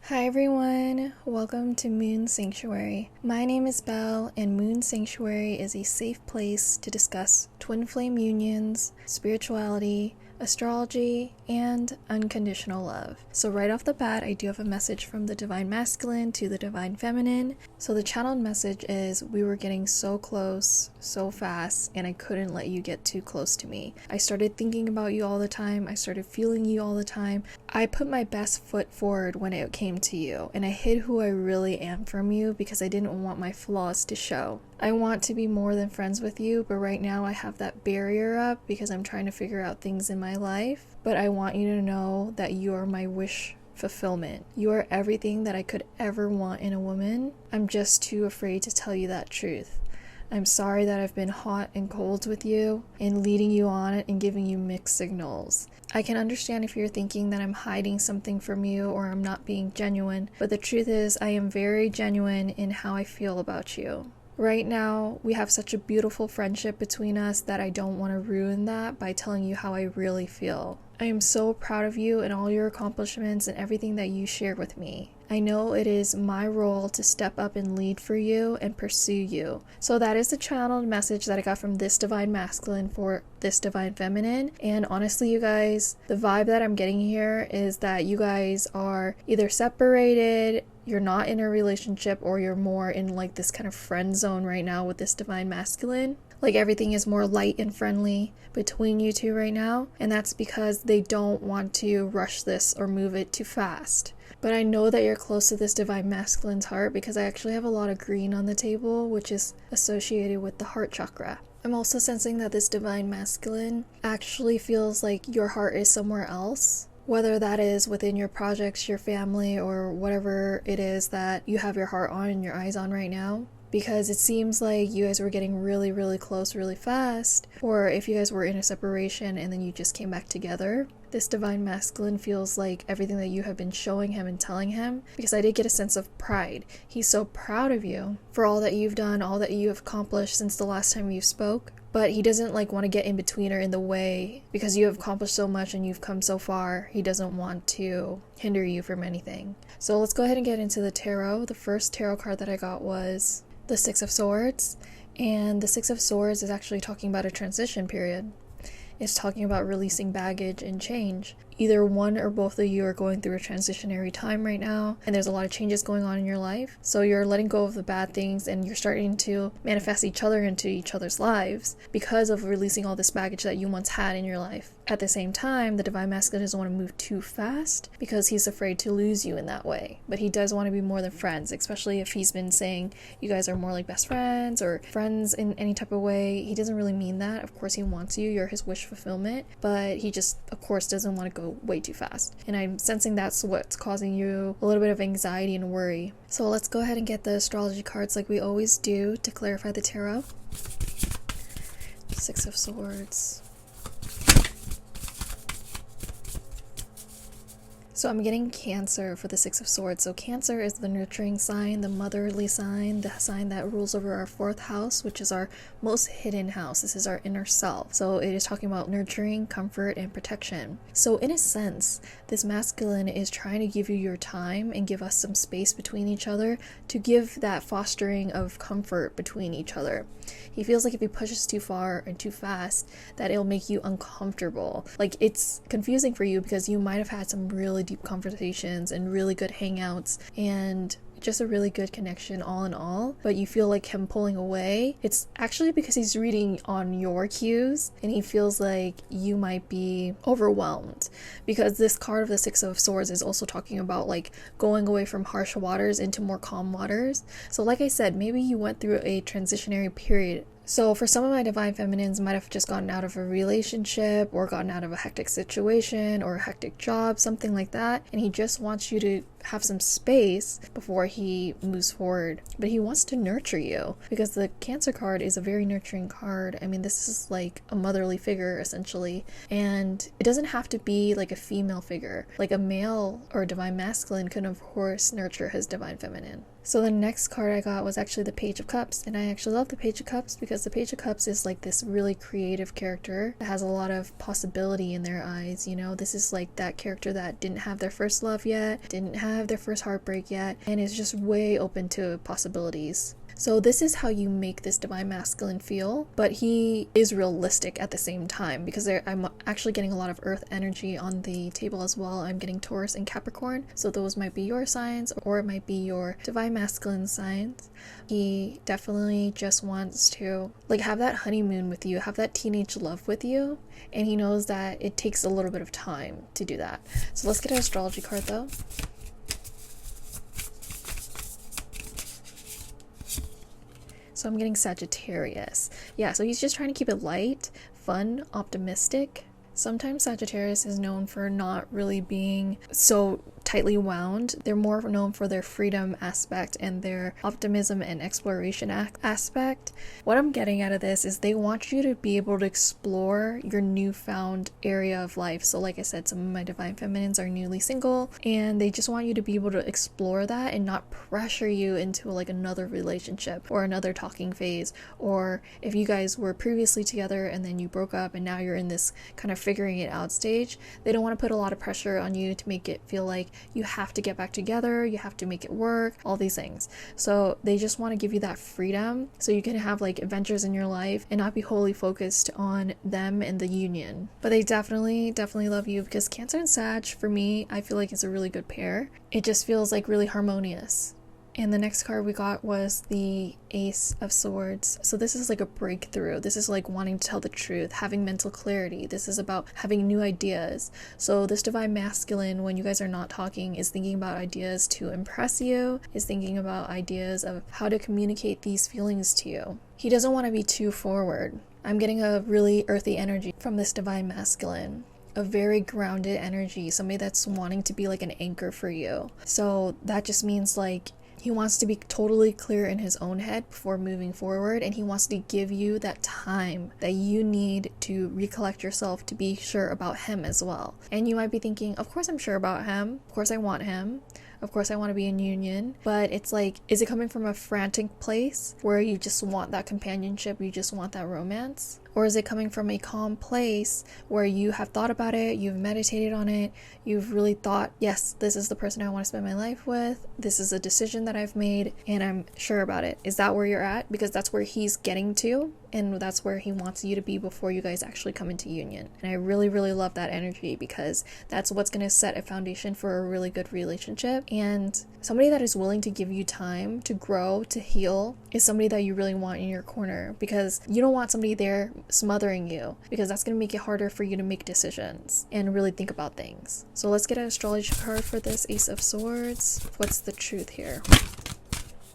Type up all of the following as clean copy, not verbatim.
Hi everyone, welcome to Moon Sanctuary. My name is Belle, and Moon Sanctuary is a safe place to discuss twin flame unions, spirituality, astrology, and unconditional love. So right off the bat, I do have a message from the divine masculine to the divine feminine. So the channeled message is, we were getting so close so fast and I couldn't let you get too close to me. I started thinking about you all the time. I started feeling you all the time. I put my best foot forward when it came to you, and I hid who I really am from you because I didn't want my flaws to show. I want to be more than friends with you, but right now I have that barrier up because I'm trying to figure out things in my life. But I want you to know that you are my wish fulfillment. You are everything that I could ever want in a woman. I'm just too afraid to tell you that truth. I'm sorry that I've been hot and cold with you and leading you on and giving you mixed signals. I can understand if you're thinking that I'm hiding something from you or I'm not being genuine, but the truth is I am very genuine in how I feel about you. Right now, we have such a beautiful friendship between us that I don't want to ruin that by telling you how I really feel. I am so proud of you and all your accomplishments and everything that you share with me. I know it is my role to step up and lead for you and pursue you. So that is the channeled message that I got from this divine masculine for this divine feminine. And honestly, you guys, the vibe that I'm getting here is that you guys are either separated, you're not in a relationship, or you're more in like this kind of friend zone right now with this divine masculine. Like everything is more light and friendly between you two right now, and that's because they don't want to rush this or move it too fast. But I know that you're close to this divine masculine's heart because I actually have a lot of green on the table, which is associated with the heart chakra. I'm also sensing that this divine masculine actually feels like your heart is somewhere else. Whether that is within your projects, your family, or whatever it is that you have your heart on and your eyes on right now. Because it seems like you guys were getting really, really close really fast. Or if you guys were in a separation and then you just came back together. This divine masculine feels like everything that you have been showing him and telling him. Because I did get a sense of pride. He's so proud of you for all that you've done, all that you have accomplished since the last time you spoke. But he doesn't want to get in between or in the way because you have accomplished so much and you've come so far. He doesn't want to hinder you from anything. So let's go ahead and get into the tarot. The first tarot card that I got was the Six of Swords. And the Six of Swords is actually talking about a transition period. It's talking about releasing baggage and change. Either one or both of you are going through a transitionary time right now, and there's a lot of changes going on in your life. So you're letting go of the bad things and you're starting to manifest each other into each other's lives because of releasing all this baggage that you once had in your life. At the same time, the divine masculine doesn't want to move too fast because he's afraid to lose you in that way. But he does want to be more than friends, especially if he's been saying you guys are more like best friends or friends in any type of way. He doesn't really mean that. Of course, he wants you. You're his wish fulfillment. But he just, of course, doesn't want to go way too fast. And I'm sensing that's what's causing you a little bit of anxiety and worry. So let's go ahead and get the astrology cards like we always do to clarify the tarot. Six of Swords. So I'm getting Cancer for the Six of Swords. So Cancer is the nurturing sign, the motherly sign, the sign that rules over our fourth house, which is our most hidden house. This is our inner self. So it is talking about nurturing, comfort, and protection. So in a sense, this masculine is trying to give you your time and give us some space between each other to give that fostering of comfort between each other. He feels like if he pushes too far and too fast, that it'll make you uncomfortable. Like it's confusing for you because you might have had some really deep conversations and really good hangouts and just a really good connection all in all, but you feel like him pulling away. It's actually because he's reading on your cues and he feels like you might be overwhelmed, because this card of the Six of Swords is also talking about like going away from harsh waters into more calm waters. So like I said, maybe you went through a transitionary period. So for some of my divine feminines might have just gotten out of a relationship or gotten out of a hectic situation or a hectic job, something like that. And he just wants you to have some space before he moves forward. But he wants to nurture you because the Cancer card is a very nurturing card. I mean, this is like a motherly figure essentially. And it doesn't have to be like a female figure. Like a male or a divine masculine can of course nurture his divine feminine. So the next card I got was actually the Page of Cups, and I actually love the Page of Cups because the Page of Cups is like this really creative character that has a lot of possibility in their eyes, you know? This is like that character that didn't have their first love yet, didn't have have their first heartbreak yet and is just way open to possibilities. So this is how you make this divine masculine feel, but he is realistic at the same time, because I'm actually getting a lot of earth energy on the table as well. I'm getting Taurus and Capricorn, so those might be your signs, or it might be your divine masculine signs. He definitely just wants to like have that honeymoon with you, have that teenage love with you, and he knows that it takes a little bit of time to do that. So let's get an astrology card though. So I'm getting Sagittarius. Yeah, so he's just trying to keep it light, fun, optimistic. Sometimes Sagittarius is known for not really being so tightly wound. They're more known for their freedom aspect and their optimism and exploration aspect. What I'm getting out of this is they want you to be able to explore your newfound area of life. So like I said, some of my divine feminines are newly single, and they just want you to be able to explore that and not pressure you into like another relationship or another talking phase. Or if you guys were previously together and then you broke up and now you're in this kind of figuring it out stage, they don't want to put a lot of pressure on you to make it feel like you have to get back together, you have to make it work, all these things. So they just want to give you that freedom so you can have like adventures in your life and not be wholly focused on them and the union. But they definitely love you, because Cancer and Sag, for me, I feel like it's a really good pair. It just feels like really harmonious. And the next card we got was the Ace of Swords. So this is like a breakthrough. This is like wanting to tell the truth, having mental clarity. This is about having new ideas. So this divine masculine, when you guys are not talking, is thinking about ideas to impress you, is thinking about ideas of how to communicate these feelings to you. He doesn't want to be too forward. I'm getting a really earthy energy from this divine masculine. A very grounded energy, somebody that's wanting to be like an anchor for you. So that just means like he wants to be totally clear in his own head before moving forward, and he wants to give you that time that you need to recollect yourself to be sure about him as well. And you might be thinking, of course I'm sure about him, of course I want him, of course I want to be in union. But it's like, is it coming from a frantic place where you just want that companionship, you just want that romance? Or is it coming from a calm place where you have thought about it, you've meditated on it, you've really thought, yes, this is the person I want to spend my life with, this is a decision that I've made, and I'm sure about it. Is that where you're at? Because that's where he's getting to, and that's where he wants you to be before you guys actually come into union. And I really love that energy, because that's what's going to set a foundation for a really good relationship. And somebody that is willing to give you time to grow, to heal, is somebody that you really want in your corner, because you don't want somebody there smothering you, because that's going to make it harder for you to make decisions and really think about things. So let's get an astrology card for this Ace of Swords. What's the truth here?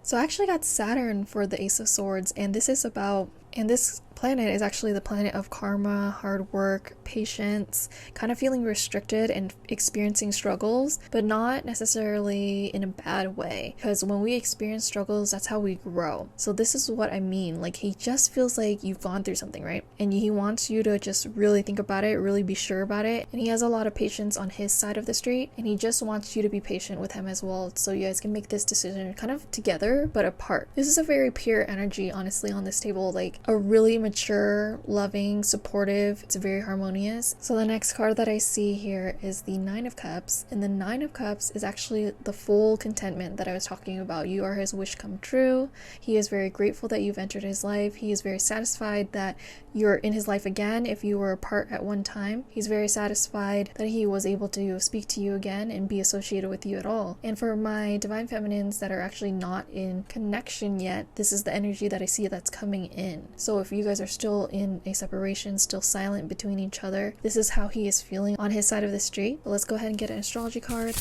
So I actually got Saturn for the Ace of Swords, and this planet is actually the planet of karma, hard work, patience, kind of feeling restricted and experiencing struggles, but not necessarily in a bad way, because when we experience struggles, that's how we grow. So this is what I mean. Like, he just feels like you've gone through something, right? And he wants you to just really think about it, really be sure about it. And he has a lot of patience on his side of the street, and he just wants you to be patient with him as well, so you guys can make this decision kind of together but apart. This is a very pure energy, honestly, on this table. Like, a really mature, loving, supportive. It's very harmonious. So the next card that I see here is the Nine of Cups, and the Nine of Cups is actually the full contentment that I was talking about. You are his wish come true. He is very grateful that you've entered his life. He is very satisfied that you're in his life again if you were apart at one time. He's very satisfied that he was able to speak to you again and be associated with you at all. And for my divine feminines that are actually not in connection yet, this is the energy that I see that's coming in. So if you guys are still in a separation, still silent between each other, this is how he is feeling on his side of the street. But let's go ahead and get an astrology card.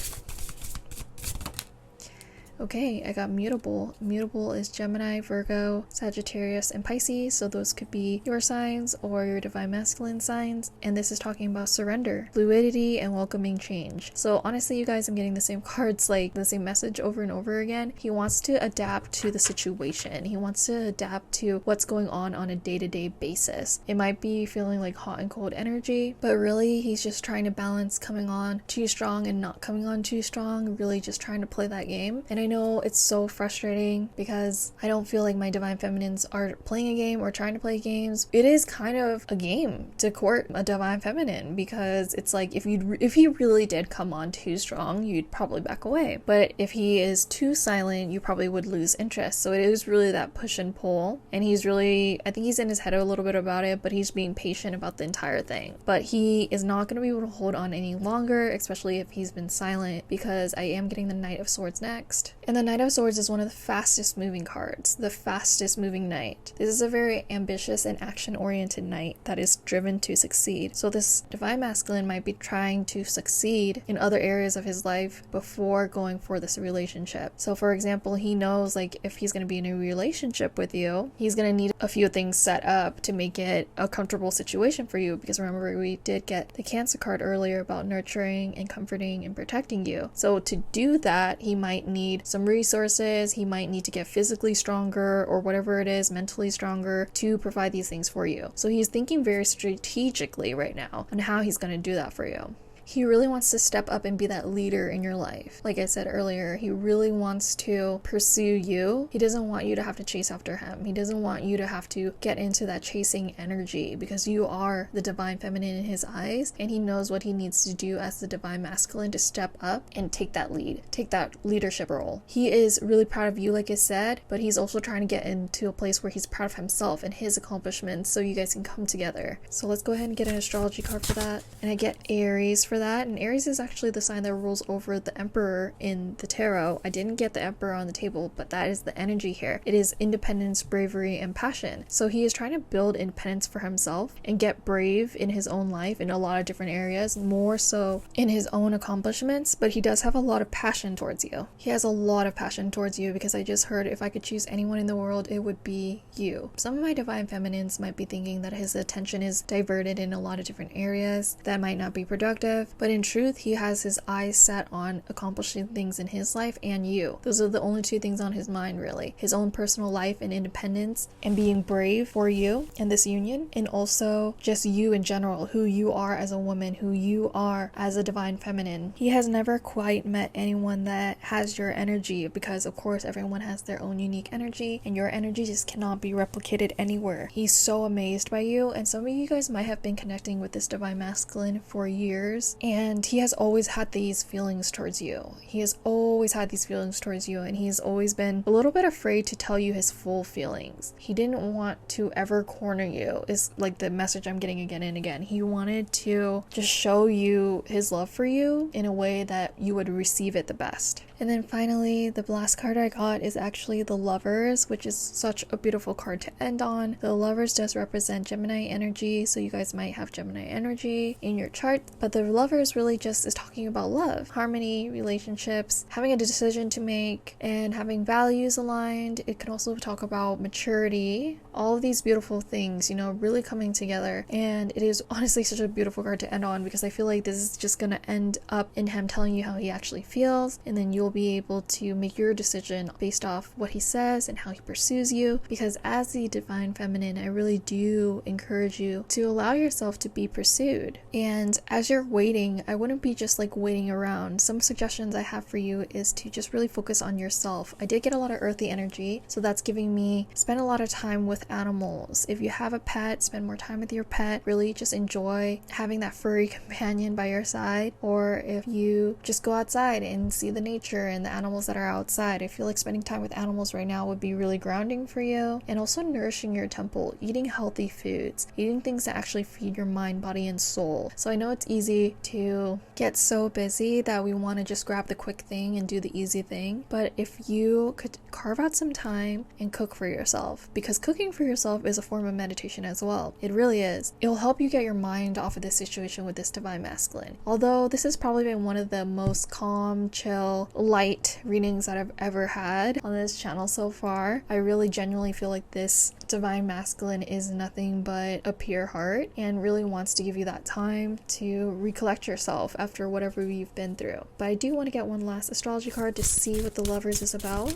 Okay, I got mutable. Mutable is Gemini, Virgo, Sagittarius, and Pisces. So those could be your signs or your divine masculine signs. And this is talking about surrender, fluidity, and welcoming change. So honestly, you guys, I'm getting the same cards, like the same message over and over again. He wants to adapt to the situation. He wants to adapt to what's going on a day-to-day basis. It might be feeling like hot and cold energy, but really he's just trying to balance coming on too strong and not coming on too strong, really just trying to play that game. And I know it's so frustrating because I don't feel like my divine feminines are playing a game or trying to play games. It is kind of a game to court a divine feminine, because it's like if he really did come on too strong, you'd probably back away. But if he is too silent, you probably would lose interest. So it is really that push and pull. And he's really, I think he's in his head a little bit about it, but he's being patient about the entire thing. But he is not going to be able to hold on any longer, especially if he's been silent, because I am getting the Knight of Swords next. And the Knight of Swords is one of the fastest moving cards, the fastest moving knight. This is a very ambitious and action-oriented knight that is driven to succeed. So this divine masculine might be trying to succeed in other areas of his life before going for this relationship. So for example, he knows like if he's going to be in a relationship with you, he's going to need a few things set up to make it a comfortable situation for you, because remember we did get the Cancer card earlier about nurturing and comforting and protecting you. So to do that, he might need some resources, he might need to get physically stronger or whatever it is, mentally stronger, to provide these things for you. So he's thinking very strategically right now on how he's going to do that for you. He really wants to step up and be that leader in your life. Like I said earlier, he really wants to pursue you. He doesn't want you to have to chase after him. He doesn't want you to have to get into that chasing energy, because you are the divine feminine in his eyes, and he knows what he needs to do as the divine masculine to step up and take that lead, take that leadership role. He is really proud of you, like I said, but he's also trying to get into a place where he's proud of himself and his accomplishments, so you guys can come together. So let's go ahead and get an astrology card for that. And I get Aries for that, and Aries is actually the sign that rules over the Emperor in the tarot. I didn't get the Emperor on the table, but that is the energy here. It is independence, bravery, and passion. So he is trying to build independence for himself and get brave in his own life in a lot of different areas, more so in his own accomplishments, but he does have a lot of passion towards you. He has a lot of passion towards you, because I just heard if I could choose anyone in the world, it would be you. Some of my divine feminines might be thinking that his attention is diverted in a lot of different areas that might not be productive, but in truth, he has his eyes set on accomplishing things in his life and you. Those are the only two things on his mind, really. His own personal life and independence and being brave for you and this union, and also just you in general, who you are as a woman, who you are as a divine feminine. He has never quite met anyone that has your energy, because of course everyone has their own unique energy, and your energy just cannot be replicated anywhere. He's so amazed by you, and some of you guys might have been connecting with this divine masculine for years, and he has always had these feelings towards you. He has always had these feelings towards you, and he's always been a little bit afraid to tell you his full feelings. He didn't want to ever corner you, is like the message I'm getting again and again. He wanted to just show you his love for you in a way that you would receive it the best. And then finally, the last card I got is actually the Lovers, which is such a beautiful card to end on. The Lovers does represent Gemini energy, so you guys might have Gemini energy in your chart, but the Lovers really just is talking about love, harmony, relationships, having a decision to make, and having values aligned. It can also talk about maturity, all of these beautiful things, you know, really coming together. And it is honestly such a beautiful card to end on, because I feel like this is just gonna end up in him telling you how he actually feels, and then you'll be able to make your decision based off what he says and how he pursues you. Because as the divine feminine, I really do encourage you to allow yourself to be pursued. And as you're waiting, I wouldn't be just like waiting around. Some suggestions I have for you is to just really focus on yourself. I did get a lot of earthy energy, so that's giving me spend a lot of time with animals. If you have a pet, spend more time with your pet. Really just enjoy having that furry companion by your side. Or if you just go outside and see the nature and the animals that are outside, I feel like spending time with animals right now would be really grounding for you. And also nourishing your temple, eating healthy foods, eating things that actually feed your mind, body, and soul. So I know it's easy to get so busy that we want to just grab the quick thing and do the easy thing, but if you could carve out some time and cook for yourself, because cooking for yourself is a form of meditation as well. It really is. It'll help you get your mind off of this situation with this divine masculine. Although this has probably been one of the most calm, chill, light readings that I've ever had on this channel so far, I really genuinely feel like this divine masculine is nothing but a pure heart and really wants to give you that time to recollect yourself after whatever you've been through. But I do want to get one last astrology card to see what the Lovers is about.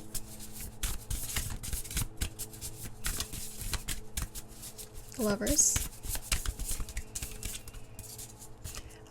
Lovers.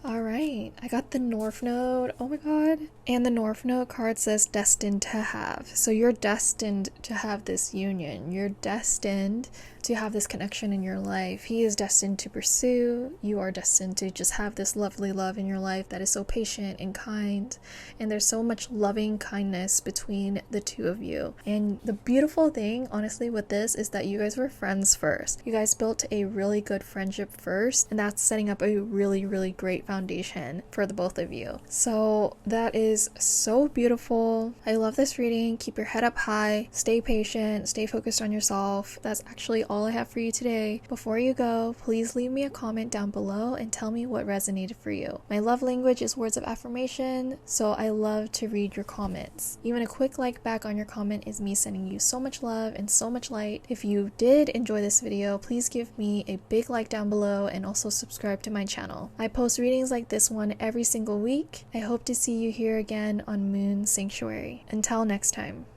All right, I got the North Node. Oh my god. And the North Node card says destined to have. So you're destined to have this union. You're destined to have this connection in your life. He is destined to pursue. You are destined to just have this lovely love in your life that is so patient and kind. And there's so much loving kindness between the two of you. And the beautiful thing, honestly, with this is that you guys were friends first. You guys built a really good friendship first, and that's setting up a really, really great foundation for the both of you. So that is so beautiful. I love this reading. Keep your head up high, stay patient, stay focused on yourself. That's actually all I have for you today. Before you go, please leave me a comment down below and tell me what resonated for you. My love language is words of affirmation, so I love to read your comments. Even a quick like back on your comment is me sending you so much love and so much light. If you did enjoy this video, please give me a big like down below and also subscribe to my channel. I post readings like this one every single week. I hope to see you here again on Moon Sanctuary. Until next time.